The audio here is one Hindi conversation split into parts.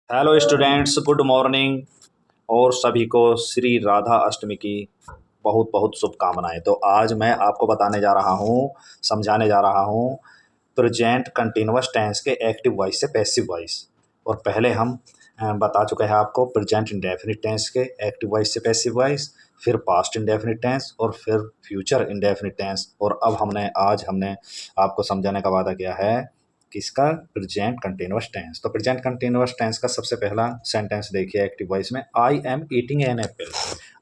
Hello students, good morning. और सभी को श्री राधा अष्टमी की बहुत बहुत शुभकामनाएं। तो आज मैं आपको बताने जा रहा हूँ, समझाने जा रहा हूँ प्रेजेंट कंटिन्यूअस टेंस के एक्टिव वॉइस से पैसिव वॉइस। और पहले हम बता चुके हैं आपको प्रेजेंट इंडेफिनिट टेंस के एक्टिव वॉइस से पैसिव वॉइस, फिर पास्ट इंडेफिनिट टेंस और फिर फ्यूचर इंडेफिनिट टेंस। और अब आज हमने आपको समझाने का वादा किया है किसका, प्रेजेंट कंटिन्यूअस टेंस। तो प्रेजेंट कंटिन्यूअस टेंस का सबसे पहला सेंटेंस देखिए एक्टिव वॉइस में, आई am eating an Apple.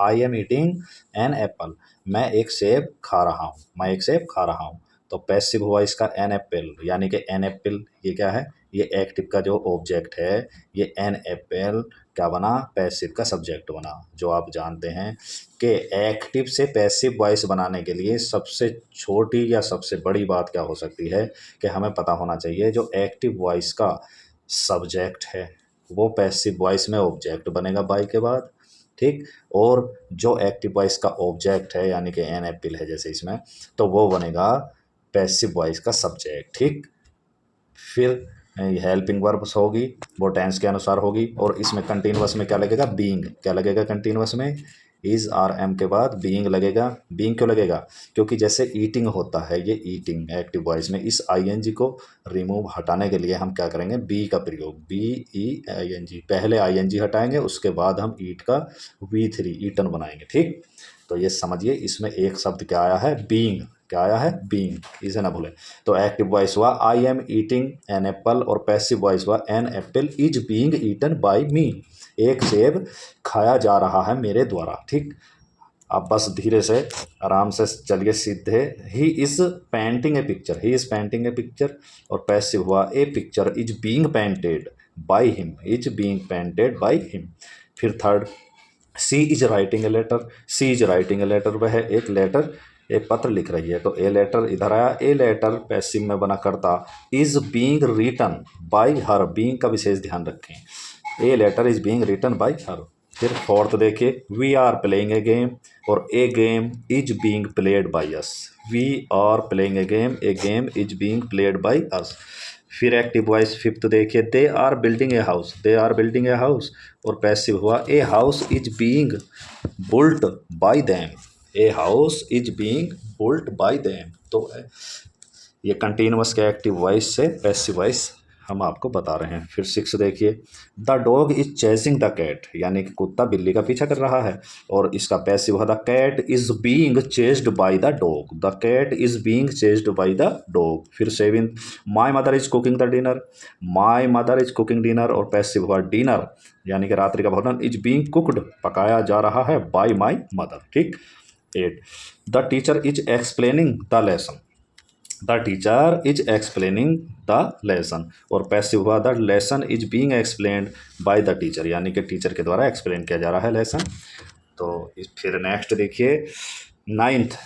I am eating an Apple, मैं एक सेब खा रहा हूँ, मैं एक सेब खा रहा हूँ। तो पैसिव हुआ इसका एन एप्पल, यानी कि एन एप्पल ये क्या है, ये एक्टिव का जो ऑब्जेक्ट है, ये एन एप्पल क्या बना, पैसिव का सब्जेक्ट बना। जो आप जानते हैं कि एक्टिव से पैसिव वॉइस बनाने के लिए सबसे छोटी या सबसे बड़ी बात क्या हो सकती है कि हमें पता होना चाहिए जो एक्टिव वॉइस का सब्जेक्ट है वो पैसिव वॉइस में ऑब्जेक्ट बनेगा बाई के बाद, ठीक। और जो एक्टिव वॉइस का ऑब्जेक्ट है यानी कि एन एप्पल है जैसे इसमें, तो वो बनेगा पैसिव वॉइस का सब्जेक्ट, ठीक। फिर हेल्पिंग वर्ब्स होगी, वो टेंस के अनुसार होगी। और इसमें कंटिन्यूअस में क्या लगेगा, बीइंग। क्या लगेगा कंटिन्यूअस में, इज आर एम के बाद बीइंग लगेगा। बीइंग क्यों लगेगा, क्योंकि जैसे ईटिंग होता है, ये ईटिंग एक्टिव वॉइस में, इस आईएनजी को रिमूव हटाने के लिए हम क्या करेंगे, बी का प्रयोग, B E I N G, पहले आईएनजी हटाएंगे उसके बाद हम ईट का V3 ईटन बनाएंगे, ठीक। तो ये समझिए इसमें एक शब्द क्या आया है, बीइंग। क्या आया है, बीइंग, इसे ना भूलें। तो एक्टिव वॉइस हुआ I am eating an apple और पैसिव वॉइस हुआ an apple is being eaten by me. एक सेब खाया जा रहा है मेरे द्वारा, ठीक। अब बस धीरे से आराम से चलिए सीधे। He is painting a picture, he is painting a picture. और पैसिव हुआ a picture is being painted by him, is being painted by him. फिर third, she is writing a letter, she is writing a letter, वह एक लेटर, एक पत्र लिख रही है। तो ए लेटर इधर आया, ए लेटर पैसिव में बना करता, is being written by her, being का विशेष ध्यान रखें, a letter is being written by her. फिर फोर्थ देखिए, we are playing a game और a game is being played by us, we are playing a game is being played by us. फिर एक्टिव वॉइस फिफ्थ देखिए, they are building a house, they are building a house. और पैसिव हुआ a house is being built by them, a house is being built by them. तो ये कंटिन्यूअस के एक्टिव वॉइस से पैसिव वॉइस हम आपको बता रहे हैं। फिर सिक्स देखिए, the dog is chasing the cat, यानी कि कुत्ता बिल्ली का पीछा कर रहा है। और इसका पैसिव है the cat is being chased by the dog, the cat is being chased by the dog. फिर seventh, my mother is cooking the dinner, my mother is cooking dinner और पैसिव हुआ डिनर, यानी कि रात्रि का भोजन इज बीइंग कुकड, पकाया जा रहा है बाय माई मदर, ठीक। Eight, the teacher is explaining the lesson, the teacher is explaining the lesson. और पैसिव हुआ the lesson is being explained by the teacher, यानी कि टीचर के द्वारा एक्सप्लेन किया जा रहा है लेसन। तो फिर नेक्स्ट देखिए, नाइन्थ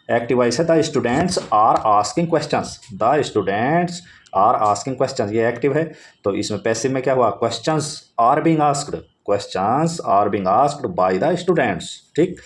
एक्टिव वॉइस है the students are asking questions, the students are asking questions, ये एक्टिव है। तो इसमें पैसिव में क्या हुआ, questions are being asked, questions are being asked by the students, ठीक।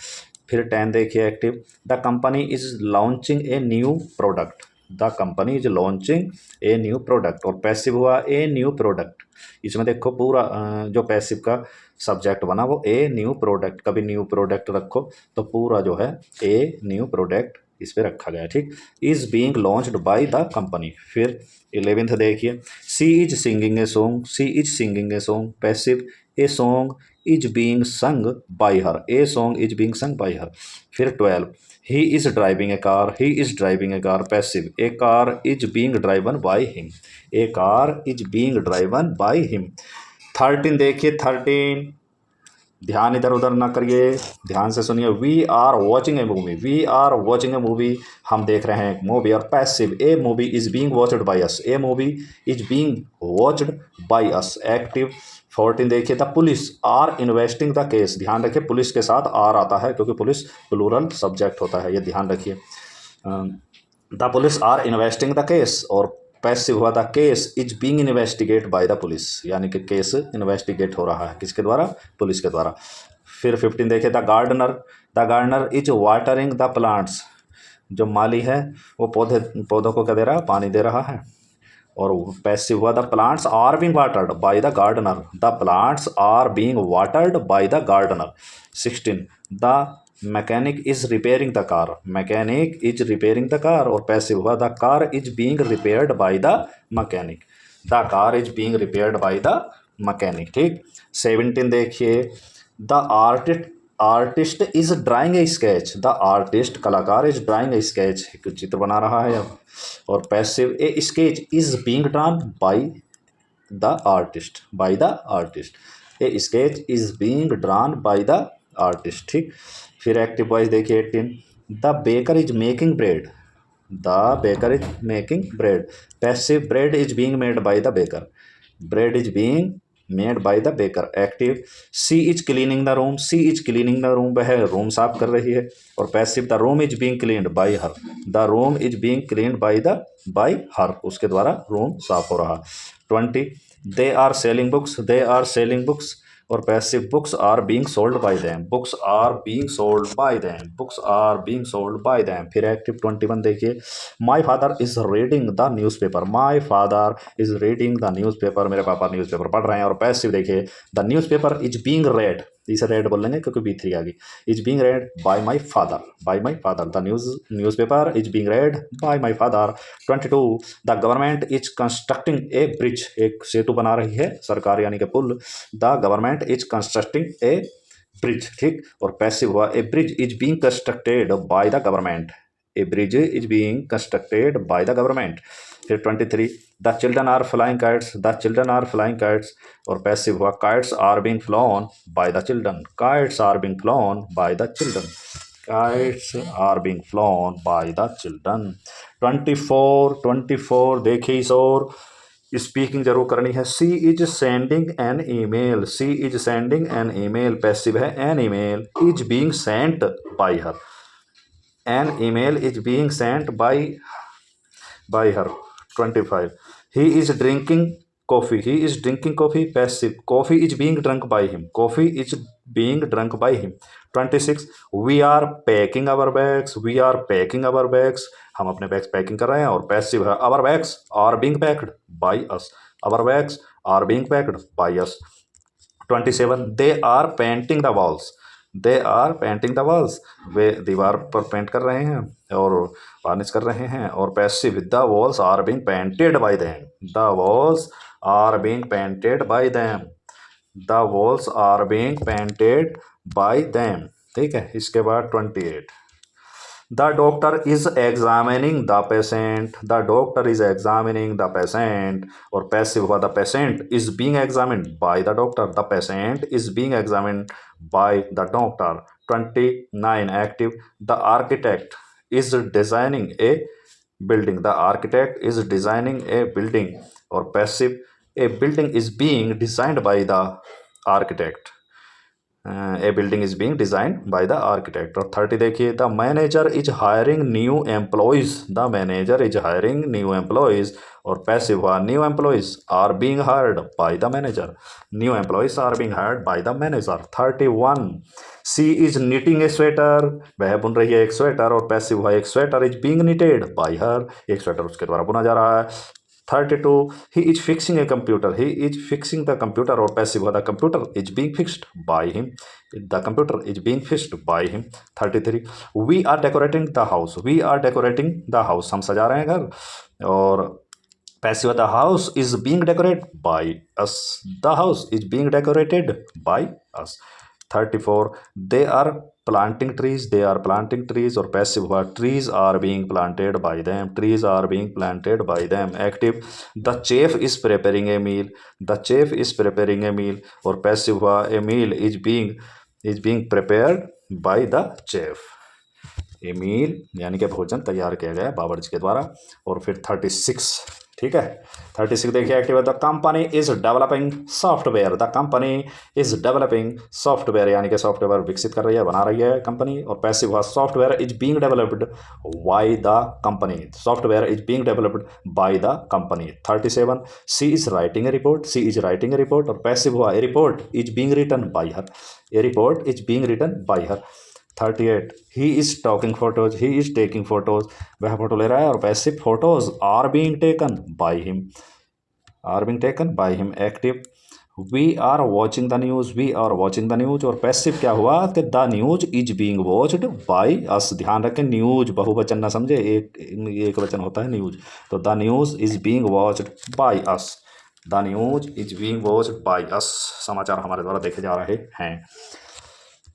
फिर 10 देखिए active, the company is launching a new product, the company is launching a new product. और पैसिव हुआ ए न्यू प्रोडक्ट, इसमें देखो पूरा जो पैसिव का सब्जेक्ट बना वो ए न्यू प्रोडक्ट, कभी न्यू प्रोडक्ट रखो तो पूरा जो है ए न्यू प्रोडक्ट इस पे रखा गया, ठीक। Is being launched by the company. फिर 11th देखिए, she is singing a song, she is singing a song, passive a song is being sung by her, a song is being sung by her. फिर 12, he is driving a car, he is driving a car, passive a car is being driven by him, a car is being driven by him. 13 देखिए, 13, ध्यान इधर उधर ना करिए, ध्यान से सुनिए, we are watching a movie, we are watching a movie, हम देख रहे हैं एक मूवी। और passive a movie is being watched by us, a movie is being watched by us, active. 14 देखिए, the police are investing the case, ध्यान रखिए पुलिस के साथ आर आता है क्योंकि पुलिस प्लूरल सब्जेक्ट होता है, ये ध्यान रखिए। The police are investing the case. और पैसिव हुआ the case is being investigate by the police, यानी कि केस इन्वेस्टिगेट हो रहा है किसके द्वारा, पुलिस के द्वारा। फिर 15 देखे, the gardener is watering the plants, जो माली है वो पौधों को क्या दे रहा है, पानी दे रहा है। और पैसिव हुआ the plants are being watered by the gardener, the plants are being watered by the gardener. 16 the mechanic is repairing the car, mechanic is repairing the car और पैसिव हुआ the car is being repaired by the mechanic, the car is being repaired by the mechanic. ठीक। 17 देखिए the artist is drawing a sketch, the artist कलाकार इज ड्राइंग ए स्केच, एक चित्र बना रहा है अब। और passive a sketch is being drawn by the artist, by the artist, a sketch is being drawn by the artist. ठीक। फिर एक्टिव वॉइस देखिए 18 the baker is making bread, the baker is making bread, passive bread is being made by the baker, bread is being made by the baker. Active she is cleaning the room, she is cleaning the room, वह रूम साफ कर रही है। और passive the room is being cleaned by her, the room is being cleaned by her, उसके द्वारा रूम साफ हो रहा। 20 they are selling books, they are selling books और passive books are being sold by them, books are being sold by them, books are being sold by them. फिर एक्टिव 21 देखिए my father is reading the newspaper, my father is reading the newspaper, मेरे पापा न्यूज़पेपर पढ़ रहे हैं। और पैसिव देखिए the newspaper is being read, इसे रेड बोल लेंगे क्योंकि B3 आ गई, is being read by my father, by my father, the newspaper is being read by my father. 22 the government is constructing a bridge, एक सेतु बना रही है सरकार यानी कि पुल, the government is constructing a bridge. ठीक। और पैसिव हुआ a bridge is being constructed by the government, a bridge is being constructed by the government. फिर 23 the children are flying kites, the children are flying kites और पैसिव हुआ kites are being flown by the children, kites are being flown by the children, kites are being flown by the children. 24 देखिए इस और स्पीकिंग जरूर करनी है। She is sending an email, she is sending an email, passive है an email is being sent by her, an email is being sent by her. 25 he is drinking coffee, he is drinking coffee, passive coffee is being drunk by him, coffee is being drunk by him. 26 we are packing our bags, we are packing our bags, हम अपने बैग्स पैकिंग कर रहे हैं। और पैसिव है our bags are being packed by us, our bags are being packed by us. 27 they are painting the walls, they are painting the walls, वे दीवार पर पेंट कर रहे हैं और वार्निश कर रहे हैं। और passive the walls are being painted by them, the walls are being painted by them, the walls are being painted by them. ठीक है। इसके बाद 28 the doctor is examining the patient, the doctor is examining the patient और पैसिव हुआ the patient is being examined by the doctor, the patient is being examined by the doctor. 29 active the architect is designing a building, the architect is designing a building और passive a building is being designed by the architect, a building is being designed by the architect. और 30 देखिए the manager is hiring new employees, the manager is hiring new employees और पैसिव हुआ new employees are being hired by the manager, new employees are being hired by the manager. 31 she is knitting a sweater, वह बुन रही है एक स्वेटर और पैसिव हुआ एक sweater is being knitted by her, एक स्वेटर उसके द्वारा बुना जा रहा है। 32 he is fixing a computer, he is fixing the computer और पैसिव हुआ the computer is being fixed by him, the computer is being fixed by him. 33 we are decorating the house, we are decorating the house, हम सजा रहे हैं घर और passive the house is being decorated by us, the house is being decorated by us. 34 they are planting trees, they are planting trees और पैसिव हुआ trees are being planted by them, trees are being planted by them. Active the chef is preparing a meal, the chef is preparing a meal और पैसिव हुआ a meal is being prepared by the chef, a meal यानी कि भोजन तैयार किया गया बावर्ची के द्वारा। और फिर 36 ठीक है। 36 देखिए active the company is developing software, the company is developing software यानी कि सॉफ्टवेयर विकसित कर रही है बना रही है कंपनी और पैसिव हुआ software is being developed by the company, software is being developed by the company. 37 she is writing a report, she is writing a report और पैसिव हुआ a report is being written by her, a report is being written by her. 38 he is talking photos, he is taking photos, वह फोटो ले रहा है। और passive photos are being taken by him, are being taken by him. Active we are watching the news, we are watching the news. और पैसिव क्या हुआ कि the news is being watched by us. ध्यान रखें न्यूज़ बहुवचन ना समझे, एक वचन होता है न्यूज़। तो the news is being watched by us, the news is being watched by अस। समाचार हमारे द्वारा देखे जा रहे हैं।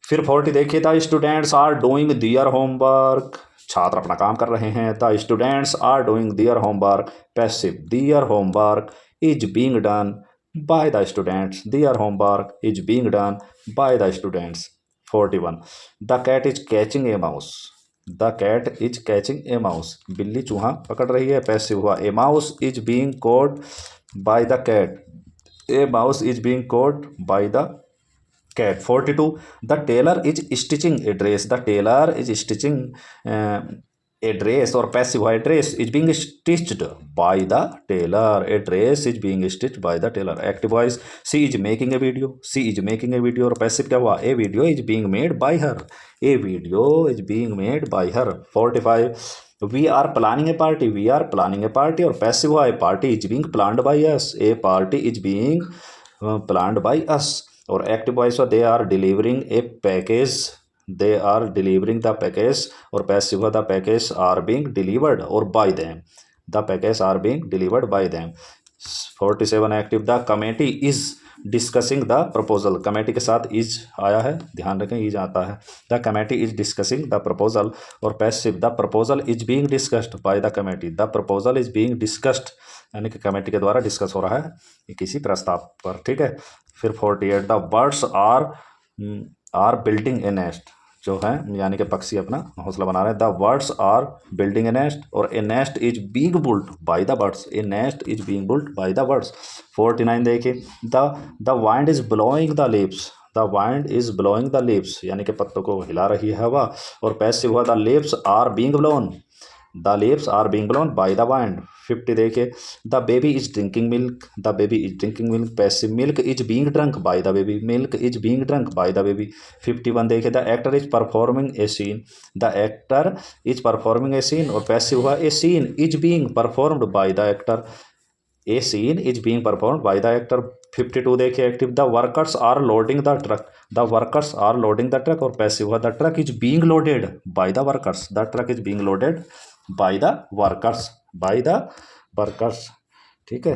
फिर 40 देखिए, the students are doing their homework, छात्र अपना काम कर रहे हैं। The students are doing their homework, passive their homework is being done by the students, their homework is being done by the students. 41 the cat is catching a mouse, the cat is catching a mouse, बिल्ली चूहा पकड़ रही है, पैसिव हुआ। A mouse is being caught by the cat, a mouse is being caught by the cat। 42 the tailor is stitching a dress, the tailor is stitching a dress। और पैसिव है dress is being stitched by the tailor, a dress is being stitched by the tailor। active voice she is making a video, she is making a video। और पैसिव क्या हुआ, a video is being made by her, a video is being made by her। 45 we are planning a party, we are planning a party। और पैसिव हुआ a party is being planned by us, a party is being planned by us। और active voice they are delivering a package, they are delivering the package. और passive the package are being delivered और by them, the package are being delivered by them. 47 active the committee is discussing the proposal, committee के साथ इज आया है, ध्यान रखें इज आता है। The committee is discussing the proposal. और passive the proposal is being discussed by the committee, the proposal is being discussed, यानी कि कमेटी के द्वारा डिस्कस हो रहा है किसी प्रस्ताव पर, ठीक है। फिर 48 the birds are building a nest, जो है यानी कि पक्षी अपना घोंसला बना रहे हैं। The birds are building a nest. और a nest is being built by the birds, a nest is being built by the birds. 49 देखिए, the wind is blowing the leaves, the wind is blowing the leaves, यानी कि पत्तों को हिला रही है हवा। और पैसिव हुआ the leaves are being blown, the leaves are being blown by the wind. 50 देखिए, the baby is drinking milk, the baby is drinking milk, passive milk is being drunk by the baby, milk is being drunk by the baby. 51 देखिए, the actor is performing a scene, the actor is performing a scene. और पैसिव हुआ a scene is being performed by the actor, A scene is being performed by the actor. 52 देखिए active, the workers are loading the truck, the workers are loading the truck. और पैसिव हुआ the truck is being loaded by the workers, the truck is being loaded by the workers, by the workers, ठीक है।